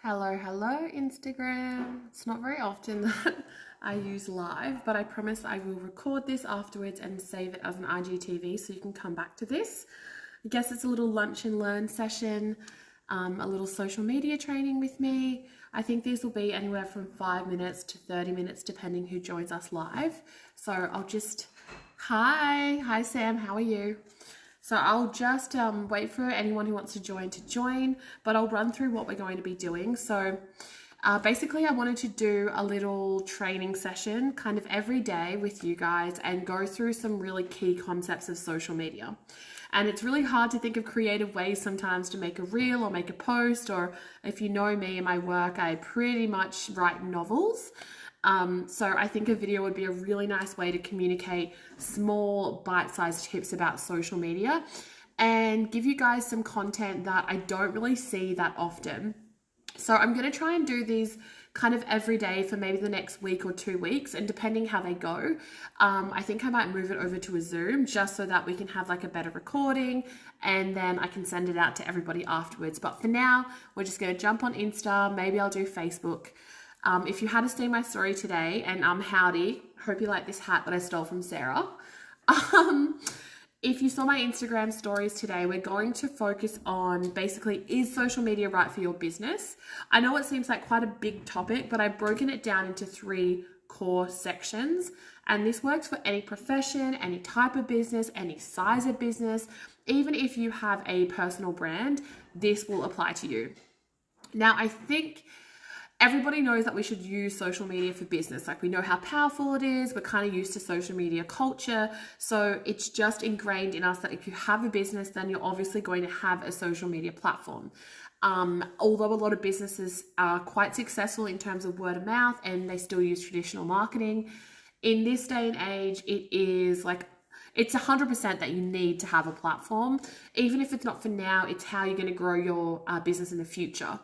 Hello, Instagram. It's not very often that I use live, but I promise I will record this afterwards and save it as an IGTV so you can come back to this. I guess it's a little lunch and learn session, a little social media training with me. I think these will be anywhere from 5 minutes to 30 minutes depending who joins us live. So hi Sam, how are you? So I'll just wait for anyone who wants to join, but I'll run through what we're going to be doing. So basically I wanted to do a little training session kind of every day with you guys and go through some really key concepts of social media. And it's really hard to think of creative ways sometimes to make a reel or make a post, or if you know me and my work, I pretty much write novels. So I think a video would be a really nice way to communicate small bite-sized tips about social media and give you guys some content that I don't really see that often. So I'm going to try and do these kind of every day for maybe the next week or 2 weeks, and depending how they go, I think I might move it over to a Zoom just so that we can have like a better recording and then I can send it out to everybody afterwards. But for now, we're just going to jump on Insta. Maybe I'll do Facebook. If you hadn't seen my story today, and howdy, hope you like this hat that I stole from Sarah. If you saw my Instagram stories today, we're going to focus on basically, is social media right for your business? I know it seems like quite a big topic, but I've broken it down into 3 core sections. And this works for any profession, any type of business, any size of business. Even if you have a personal brand, this will apply to you. Now, I think everybody knows that we should use social media for business. Like, we know how powerful it is. We're kind of used to social media culture. So it's just ingrained in us that if you have a business, then you're obviously going to have a social media platform. Although a lot of businesses are quite successful in terms of word of mouth and they still use traditional marketing, in this day and age, it's 100% that you need to have a platform. Even if it's not for now, it's how you're going to grow your business in the future.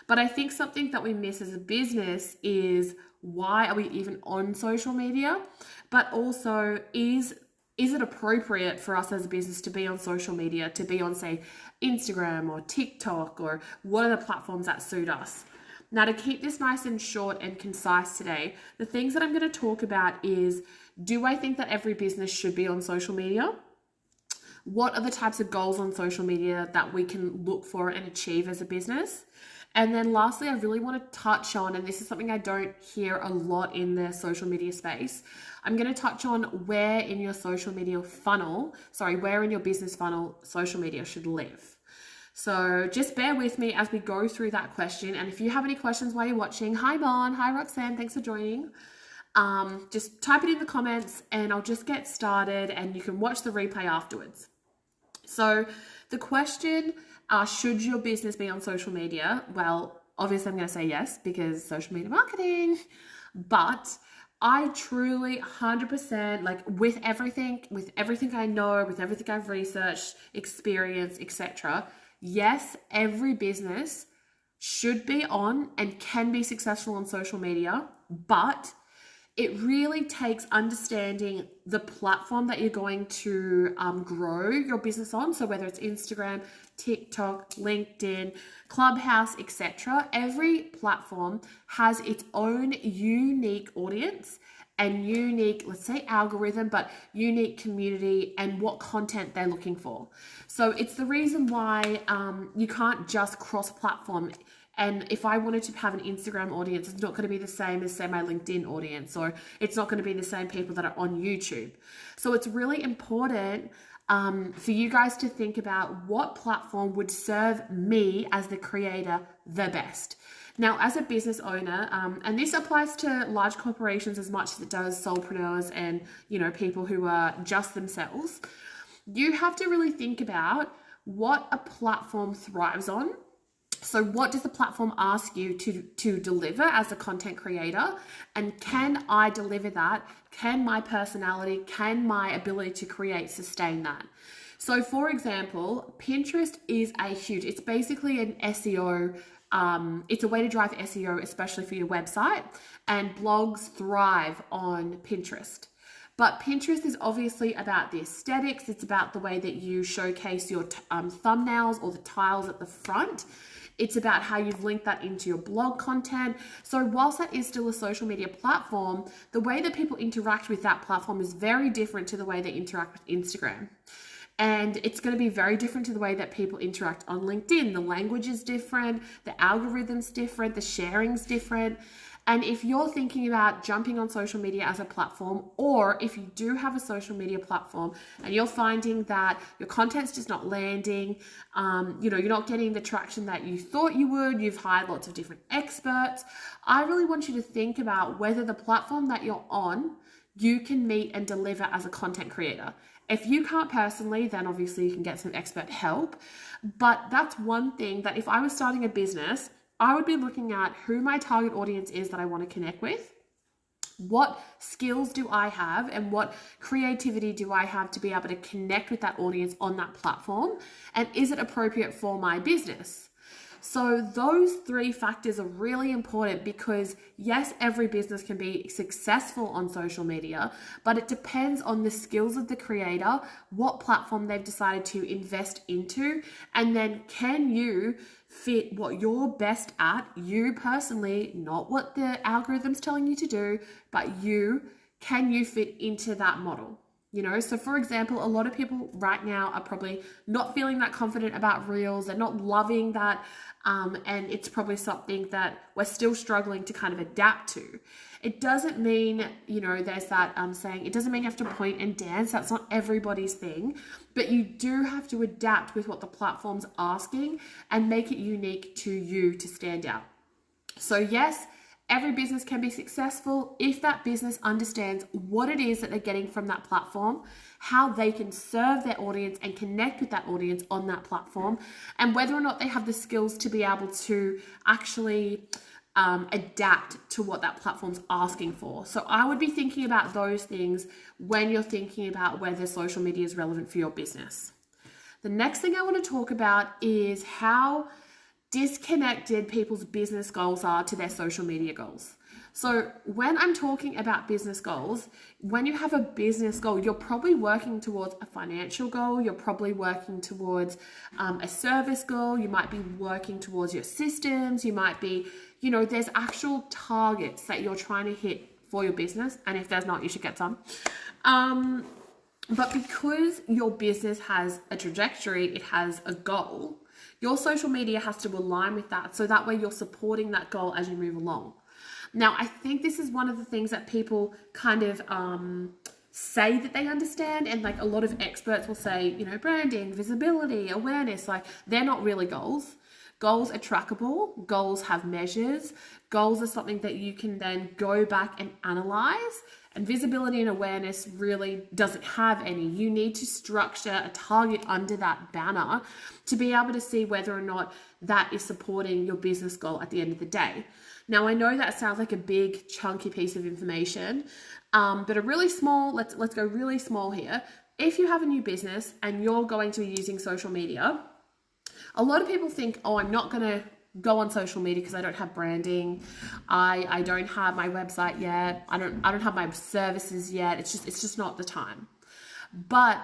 But I think something that we miss as a business is, why are we even on social media? But also, is it appropriate for us as a business to be on social media, to be on, say, Instagram or TikTok, or what are the platforms that suit us? Now, to keep this nice and short and concise today, the things that I'm going to talk about is, do I think that every business should be on social media? What are the types of goals on social media that we can look for and achieve as a business? And then lastly, I really want to touch on, and this is something I don't hear a lot in the social media space, I'm going to touch on where in your business funnel social media should live. So just bear with me as we go through that question. And if you have any questions while you're watching, hi Bon, hi Roxanne, thanks for joining. Just type it in the comments and I'll just get started and you can watch the replay afterwards. So the question, should your business be on social media? Well, obviously I'm going to say yes, because social media marketing, but I truly 100%, like with everything I know, with everything I've researched, experienced, etc. Yes, every business should be on and can be successful on social media, but it really takes understanding the platform that you're going to grow your business on. So whether it's Instagram, TikTok, LinkedIn, Clubhouse, etc. Every platform has its own unique audience and unique, let's say algorithm, but unique community and what content they're looking for. So it's the reason why you can't just cross-platform. And if I wanted to have an Instagram audience, it's not going to be the same as, say, my LinkedIn audience, or it's not going to be the same people that are on YouTube. So it's really important for you guys to think about what platform would serve me as the creator the best. Now, as a business owner, and this applies to large corporations as much as it does solopreneurs and, people who are just themselves, you have to really think about what a platform thrives on. So what does the platform ask you to deliver as a content creator? And can I deliver that? Can my personality, can my ability to create sustain that? So for example, Pinterest is it's basically an SEO. It's a way to drive SEO, especially for your website, and blogs thrive on Pinterest. But Pinterest is obviously about the aesthetics. It's about the way that you showcase your thumbnails or the tiles at the front. It's about how you've linked that into your blog content. So whilst that is still a social media platform, the way that people interact with that platform is very different to the way they interact with Instagram. And it's going to be very different to the way that people interact on LinkedIn. The language is different, the algorithm's different, the sharing's different. And if you're thinking about jumping on social media as a platform, or if you do have a social media platform and you're finding that your content's just not landing, you're not getting the traction that you thought you would, you've hired lots of different experts, I really want you to think about whether the platform that you're on, you can meet and deliver as a content creator. If you can't personally, then obviously you can get some expert help. But that's one thing that if I was starting a business, I would be looking at who my target audience is that I want to connect with. What skills do I have and what creativity do I have to be able to connect with that audience on that platform? And is it appropriate for my business? So those three factors are really important because yes, every business can be successful on social media, but it depends on the skills of the creator, what platform they've decided to invest into, and then can you fit what you're best at, you personally, not what the algorithm's telling you to do, but can you fit into that model? So for example, a lot of people right now are probably not feeling that confident about Reels. They're not loving that. And it's probably something that we're still struggling to kind of adapt to. It doesn't mean, there's that saying, it doesn't mean you have to point and dance. That's not everybody's thing. But you do have to adapt with what the platform's asking and make it unique to you to stand out. So yes, every business can be successful if that business understands what it is that they're getting from that platform, how they can serve their audience and connect with that audience on that platform, and whether or not they have the skills to be able to actually adapt to what that platform's asking for. So I would be thinking about those things when you're thinking about whether social media is relevant for your business. The next thing I want to talk about is how disconnected people's business goals are to their social media goals. So when I'm talking about business goals, when you have a business goal, you're probably working towards a financial goal. You're probably working towards a service goal. You might be working towards your systems. You might be, there's actual targets that you're trying to hit for your business. And if there's not, you should get some. But because your business has a trajectory, it has a goal, your social media has to align with that. So that way you're supporting that goal as you move along. Now, I think this is one of the things that people kind of say that they understand. And like a lot of experts will say, branding, visibility, awareness, like they're not really goals. Goals are trackable. Goals have measures. Goals are something that you can then go back and analyze. And visibility and awareness really doesn't have any. You need to structure a target under that banner to be able to see whether or not that is supporting your business goal at the end of the day. Now, I know that sounds like a big chunky piece of information, but a really small, let's go really small here. If you have a new business and you're going to be using social media, a lot of people think, oh, I'm not going to go on social media because I don't have branding. I don't have my website yet. I don't have my services yet. It's just not the time. But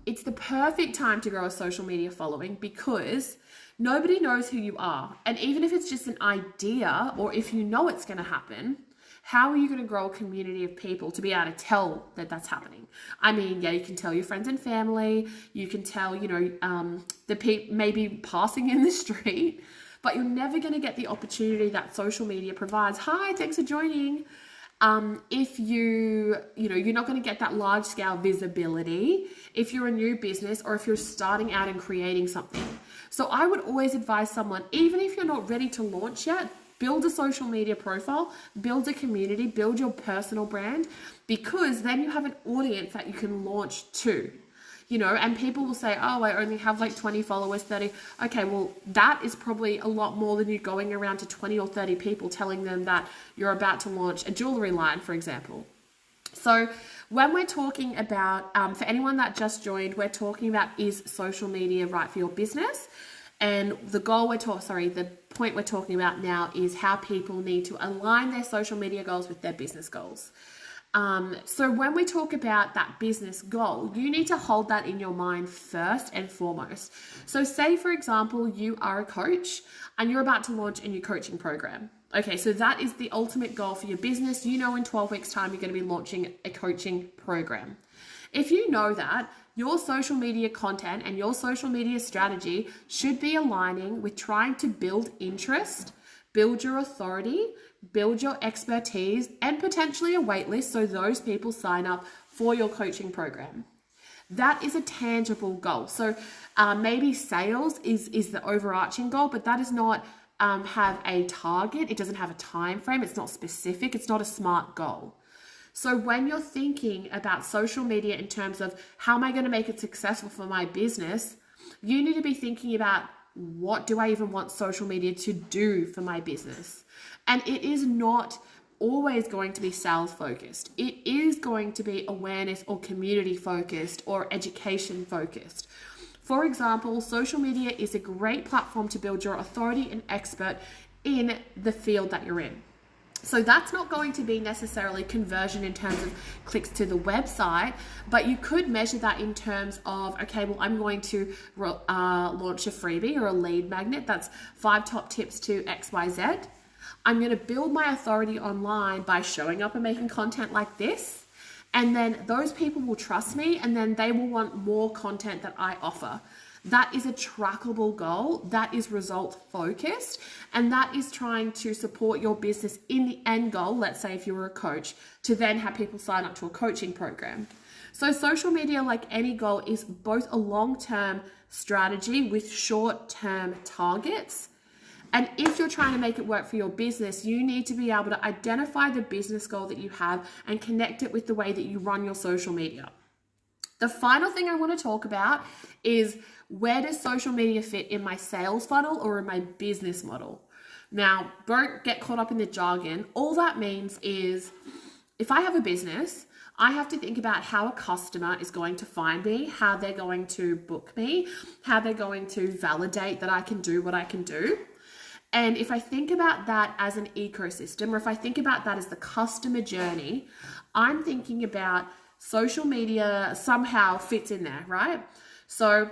it's the perfect time to grow a social media following because nobody knows who you are. And even if it's just an idea or if you know it's going to happen, how are you going to grow a community of people to be able to tell that that's happening? I mean, yeah, you can tell your friends and family. You can tell, the people maybe passing in the street, but you're never going to get the opportunity that social media provides. Hi, thanks for joining. If you're not going to get that large scale visibility if you're a new business or if you're starting out and creating something. So I would always advise someone, even if you're not ready to launch yet, build a social media profile, build a community, build your personal brand, because then you have an audience that you can launch to. And people will say, oh, I only have like 20 followers, 30. Okay, well, that is probably a lot more than you going around to 20 or 30 people telling them that you're about to launch a jewelry line, for example. So when we're talking about, for anyone that just joined, we're talking about, is social media right for your business? And the point we're talking about now is how people need to align their social media goals with their business goals. So when we talk about that business goal, you need to hold that in your mind first and foremost. So say, for example, you are a coach. and you're about to launch a new coaching program. Okay, so that is the ultimate goal for your business. You know, in 12 weeks' time, you're going to be launching a coaching program. If you know that, your social media content and your social media strategy should be aligning with trying to build interest, build your authority, build your expertise, and potentially a wait list so those people sign up for your coaching program. That is a tangible goal. So maybe sales is the overarching goal, but that is not have a target. It doesn't have a time frame. It's not specific. It's not a SMART goal. So when you're thinking about social media in terms of how am I going to make it successful for my business, you need to be thinking about what do I even want social media to do for my business? And it is not always going to be sales focused. It is going to be awareness or community focused or education focused. For example, social media is a great platform to build your authority and expert in the field that you're in. So that's not going to be necessarily conversion in terms of clicks to the website, but you could measure that in terms of, okay, well, I'm going to launch a freebie or a lead magnet. That's 5 top tips to XYZ. I'm going to build my authority online by showing up and making content like this. And then those people will trust me, and then they will want more content that I offer. That is a trackable goal. That is result focused. And that is trying to support your business in the end goal. Let's say if you were a coach, to then have people sign up to a coaching program. So social media, like any goal, is both a long-term strategy with short-term targets. And if you're trying to make it work for your business, you need to be able to identify the business goal that you have and connect it with the way that you run your social media. The final thing I want to talk about is, where does social media fit in my sales funnel or in my business model? Now, don't get caught up in the jargon. All that means is, if I have a business, I have to think about how a customer is going to find me, how they're going to book me, how they're going to validate that I can do what I can do. And if I think about that as an ecosystem, or if I think about that as the customer journey, I'm thinking about social media somehow fits in there, right? So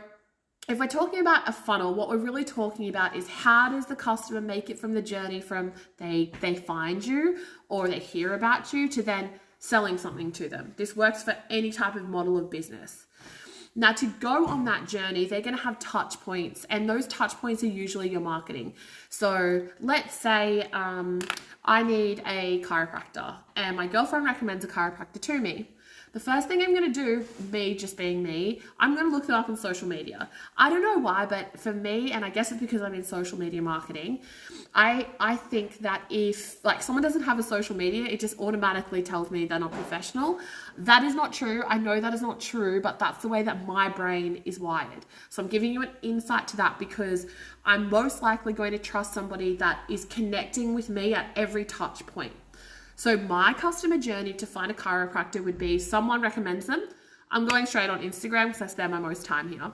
if we're talking about a funnel, what we're really talking about is, how does the customer make it from the journey from they find you or they hear about you to then selling something to them. This works for any type of model of business. Now, to go on that journey, they're going to have touch points, and those touch points are usually your marketing. So let's say I need a chiropractor, and my girlfriend recommends a chiropractor to me. The first thing I'm going to do, me just being me, I'm going to look them up on social media. I don't know why, but for me, and I guess it's because I'm in social media marketing, I think that if like someone doesn't have a social media, it just automatically tells me they're not professional. That is not true. I know that is not true, but that's the way that my brain is wired. So I'm giving you an insight to that because I'm most likely going to trust somebody that is connecting with me at every touch point. So my customer journey to find a chiropractor would be, someone recommends them. I'm going straight on Instagram because I spend my most time here.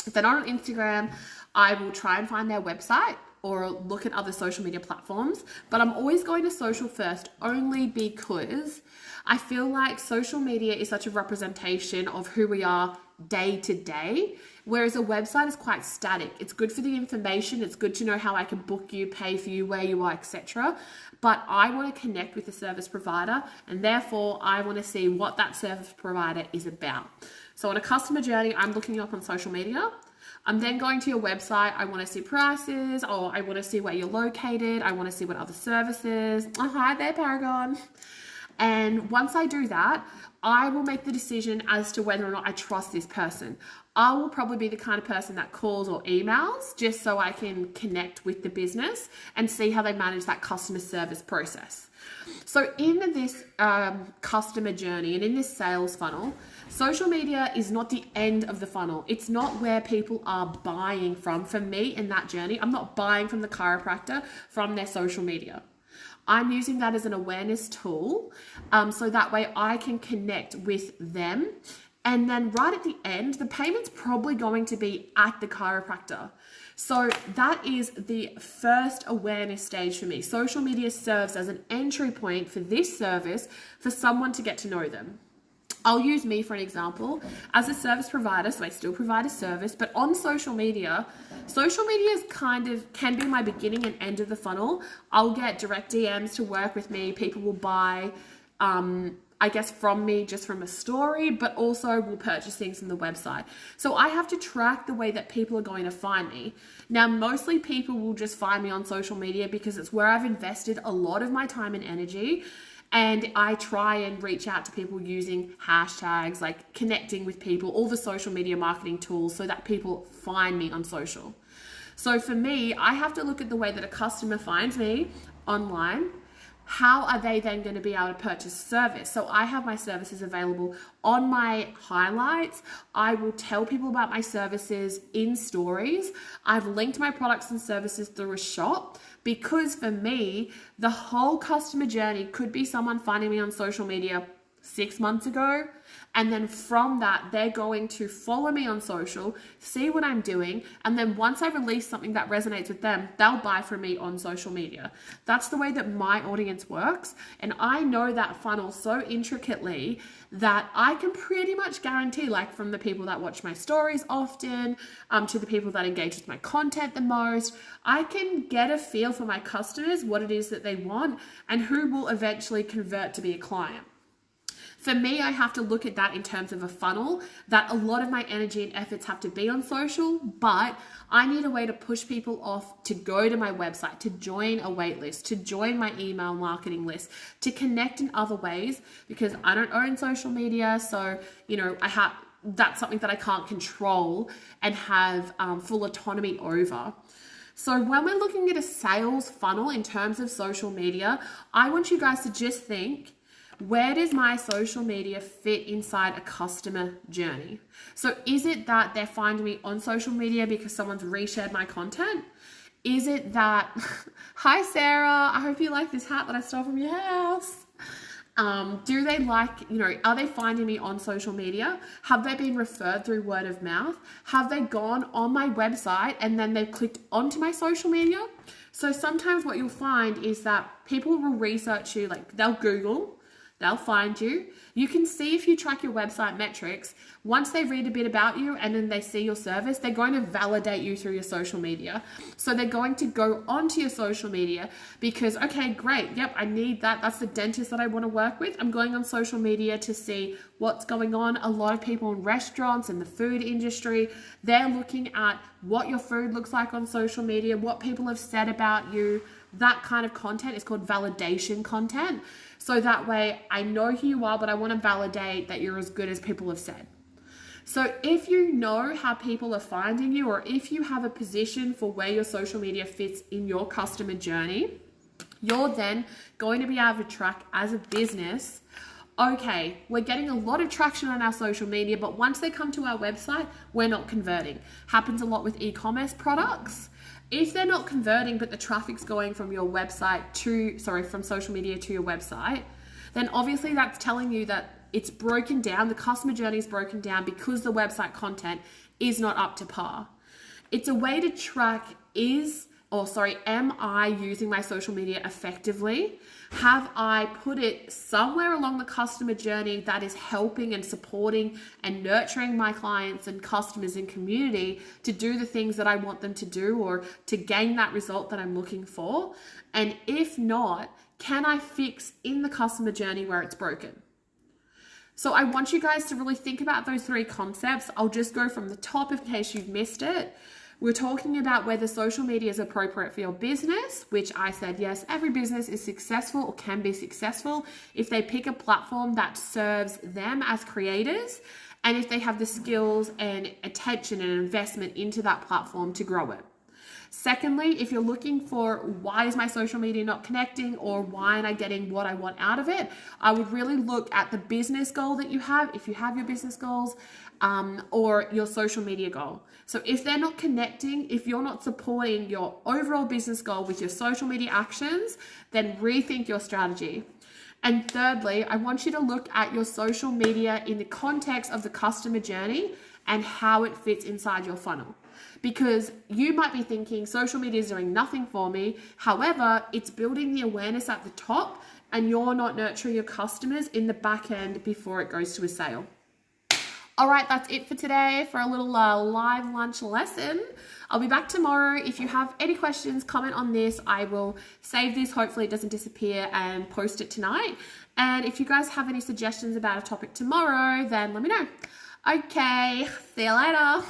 If they're not on Instagram, I will try and find their website or look at other social media platforms. But I'm always going to social first, only because I feel like social media is such a representation of who we are day to day, whereas a website is quite static. It's good for the information. It's good to know how I can book you, pay for you, where you are, etc. But I want to connect with the service provider, and therefore I want to see what that service provider is about. So on a customer journey, I'm looking you up on social media. I'm then going to your website. I want to see prices, or I want to see where you're located. I want to see what other services. Oh, hi there, Paragon. And once I do that, I will make the decision as to whether or not I trust this person. I will probably be the kind of person that calls or emails just so I can connect with the business and see how they manage that customer service process. So in this customer journey and in this sales funnel, social media is not the end of the funnel. It's not where people are buying from. For me in that journey, I'm not buying from the chiropractor from their social media. I'm using that as an awareness tool, so that way I can connect with them. And then right at the end, the payment's probably going to be at the chiropractor. So that is the first awareness stage for me. Social media serves as an entry point for this service for someone to get to know them. I'll use me for an example. As a service provider, so I still provide a service, but on social media is kind of can be my beginning and end of the funnel. I'll get direct DMs to work with me. People will buy, I guess, from me just from a story, but also will purchase things from the website. So I have to track the way that people are going to find me. Now, mostly people will just find me on social media because it's where I've invested a lot of my time and energy. And I try and reach out to people using hashtags, like connecting with people, all the social media marketing tools so that people find me on social. So for me, I have to look at the way that a customer finds me online. How are they then going to be able to purchase service? So I have my services available on my highlights. I will tell people about my services in stories. I've linked my products and services through a shop because for me, the whole customer journey could be someone finding me on social media 6 months ago. And then from that, they're going to follow me on social, see what I'm doing. And then once I release something that resonates with them, they'll buy from me on social media. That's the way that my audience works. And I know that funnel so intricately that I can pretty much guarantee, like from the people that watch my stories often, to the people that engage with my content the most, I can get a feel for my customers, what it is that they want, and who will eventually convert to be a client. For me, I have to look at that in terms of a funnel, that a lot of my energy and efforts have to be on social, but I need a way to push people off to go to my website, to join a wait list, to join my email marketing list, to connect in other ways, because I don't own social media. So, that's something that I can't control and have full autonomy over. So when we're looking at a sales funnel in terms of social media, I want you guys to just think, where does my social media fit inside a customer journey? So is it that they're finding me on social media because someone's reshared my content? Is it that, hi Sarah, I hope you like this hat that I stole from your house. Do they are they finding me on social media? Have they been referred through word of mouth? Have they gone on my website and then they've clicked onto my social media? So sometimes what you'll find is that people will research you, like they'll Google, they'll find you. You can see if you track your website metrics, once they read a bit about you and then they see your service, they're going to validate you through your social media. So they're going to go onto your social media because, okay, great. Yep, I need that. That's the dentist that I want to work with. I'm going on social media to see what's going on. A lot of people in restaurants and the food industry, they're looking at what your food looks like on social media, what people have said about you. That kind of content is called validation content. So that way I know who you are, but I want to validate that you're as good as people have said. So if you know how people are finding you, or if you have a position for where your social media fits in your customer journey, you're then going to be able to track as a business, okay, we're getting a lot of traction on our social media, but once they come to our website, we're not converting. Happens a lot with e-commerce products. If they're not converting, but the traffic's going from your website from social media to your website, then obviously that's telling you that it's broken down. The customer journey is broken down because the website content is not up to par. It's a way to track am I using my social media effectively? Have I put it somewhere along the customer journey that is helping and supporting and nurturing my clients and customers and community to do the things that I want them to do or to gain that result that I'm looking for? And if not, can I fix in the customer journey where it's broken? So I want you guys to really think about those three concepts. I'll just go from the top in case you've missed it. We're talking about whether social media is appropriate for your business, which I said, yes, every business is successful or can be successful if they pick a platform that serves them as creators and if they have the skills and attention and investment into that platform to grow it. Secondly, if you're looking for why is my social media not connecting or why am I getting what I want out of it, I would really look at the business goal that you have, if you have your business goals, or your social media goal. So if they're not connecting, if you're not supporting your overall business goal with your social media actions, then rethink your strategy. And thirdly, I want you to look at your social media in the context of the customer journey and how it fits inside your funnel. because you might be thinking social media is doing nothing for me. However, it's building the awareness at the top and you're not nurturing your customers in the back end before it goes to a sale. All right, that's it for today for a little live lunch lesson. I'll be back tomorrow. If you have any questions, comment on this. I will save this. Hopefully it doesn't disappear, and post it tonight. And if you guys have any suggestions about a topic tomorrow, then let me know. Okay, see you later.